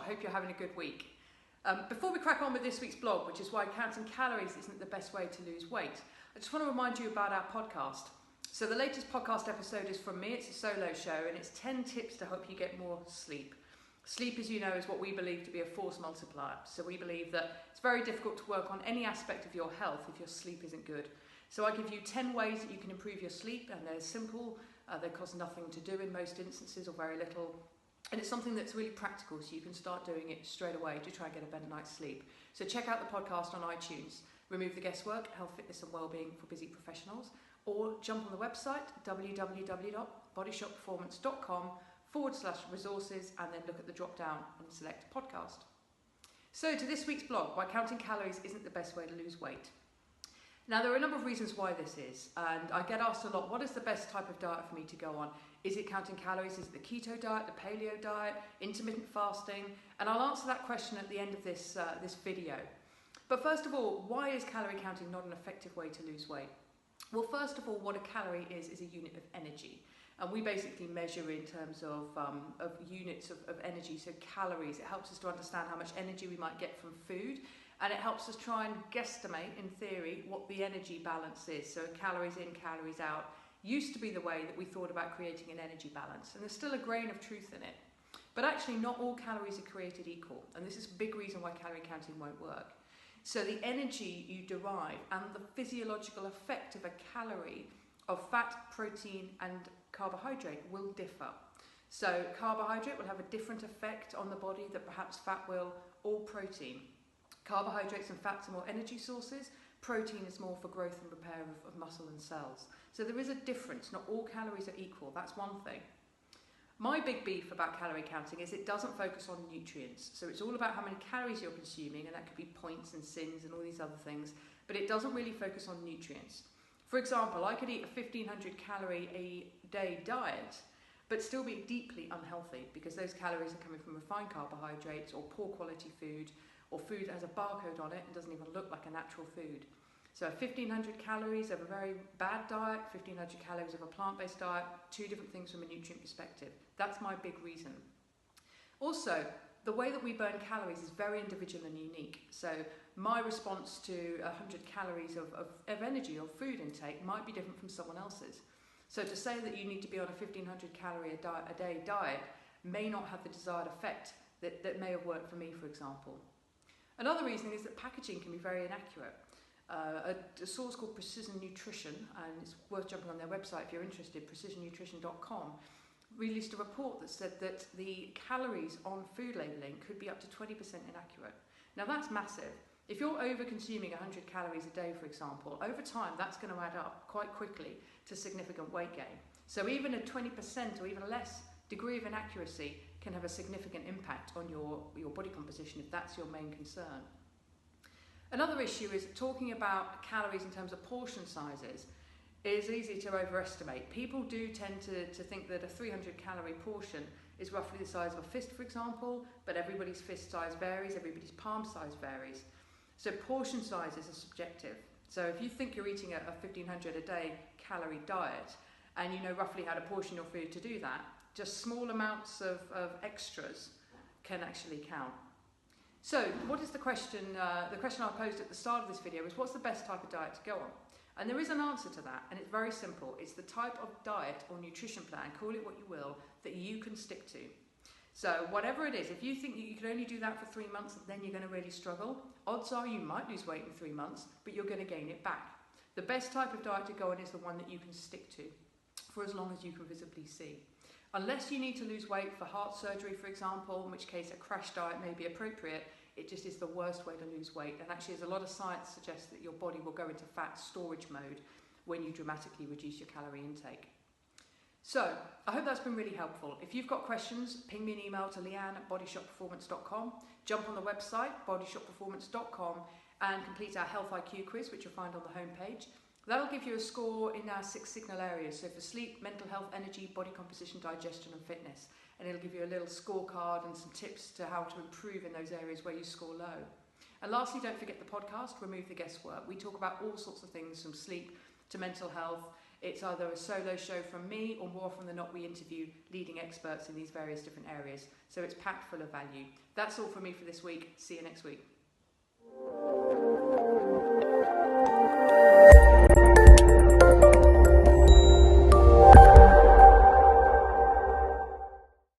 hope you're having a good week. Before we crack on with this week's blog, which is why counting calories isn't the best way to lose weight, I just want to remind you about our podcast. So the latest podcast episode is from me. It's a solo show and it's 10 tips to help you get more sleep. Sleep, as you know, is what we believe to be a force multiplier. So we believe that it's very difficult to work on any aspect of your health if your sleep isn't good. So I give you 10 ways that you can improve your sleep, and they're simple, they cost nothing to do in most instances or very little. And it's something that's really practical, so you can start doing it straight away to try and get a better night's sleep. So check out the podcast on iTunes. Remove the guesswork, health, fitness and wellbeing for busy professionals. Or jump on the website, www.bodyshotperformance.com/resources, and then look at the drop down and select podcast. So to this week's blog, why counting calories isn't the best way to lose weight. Now, there are a number of reasons why this is, and I get asked a lot, what is the best type of diet for me to go on? Is it counting calories? Is it the keto diet, the paleo diet, intermittent fasting? And I'll answer that question at the end of this video. But first of all, why is calorie counting not an effective way to lose weight? Well, first of all, what a calorie is a unit of energy. And we basically measure in terms of units of energy, so calories. It helps us to understand how much energy we might get from food, and it helps us try and guesstimate, in theory, what the energy balance is. So calories in, calories out used to be the way that we thought about creating an energy balance, and there's still a grain of truth in it. But actually, not all calories are created equal, and this is a big reason why calorie counting won't work. So the energy you derive and the physiological effect of a calorie of fat, protein and carbohydrate will differ. So carbohydrate will have a different effect on the body that perhaps fat will, or protein. Carbohydrates and fats are more energy sources. Protein is more for growth and repair of muscle and cells. So there is a difference. Not all calories are equal. That's one thing. My big beef about calorie counting is it doesn't focus on nutrients. So it's all about how many calories you're consuming, and that could be points and sins and all these other things, but it doesn't really focus on nutrients. For example, I could eat a 1,500 calorie a day diet, but still be deeply unhealthy because those calories are coming from refined carbohydrates or poor quality food, or food that has a barcode on it and doesn't even look like a natural food. So 1,500 calories of a very bad diet, 1,500 calories of a plant-based diet, two different things from a nutrient perspective. That's my big reason. Also, the way that we burn calories is very individual and unique. So my response to 100 calories of energy or food intake might be different from someone else's. So to say that you need to be on a 1,500 calorie a day diet may not have the desired effect that may have worked for me, for example. Another reason is that packaging can be very inaccurate. A source called Precision Nutrition, and it's worth jumping on their website if you're interested, precisionnutrition.com, released a report that said that the calories on food labelling could be up to 20% inaccurate. Now that's massive. If you're over consuming 100 calories a day, for example, over time that's going to add up quite quickly to significant weight gain. So even a 20% or even less degree of inaccuracy can have a significant impact on your body composition if that's your main concern. Another issue is talking about calories in terms of portion sizes is easy to overestimate. People do tend to think that a 300 calorie portion is roughly the size of a fist, for example, but everybody's fist size varies, everybody's palm size varies. So portion sizes are subjective. So if you think you're eating a 1,500 a day calorie diet and you know roughly how to portion your food to do that, just small amounts of extras can actually count. So what is the question? The question I posed at the start of this video is, what's the best type of diet to go on? And there is an answer to that, and it's very simple. It's the type of diet or nutrition plan, call it what you will, that you can stick to. So whatever it is, if you think that you can only do that for 3 months, then you're going to really struggle. Odds are you might lose weight in 3 months, but you're going to gain it back. The best type of diet to go on is the one that you can stick to for as long as you can visibly see. Unless you need to lose weight for heart surgery, for example, in which case a crash diet may be appropriate, it just is the worst way to lose weight. And actually, there's a lot of science suggests that your body will go into fat storage mode when you dramatically reduce your calorie intake. So, I hope that's been really helpful. If you've got questions, ping me an email to leanne@bodyshotperformance.com. Jump on the website, bodyshotperformance.com, and complete our Health IQ quiz, which you'll find on the homepage. That'll give you a score in our 6 signal areas, so for sleep, mental health, energy, body composition, digestion and fitness. And it'll give you a little scorecard and some tips to how to improve in those areas where you score low. And lastly, don't forget the podcast, Remove the Guesswork. We talk about all sorts of things from sleep to mental health, It's either a solo show from me, or more often than not we interview leading experts in these various different areas. So it's packed full of value. That's all from me for this week. See you next week.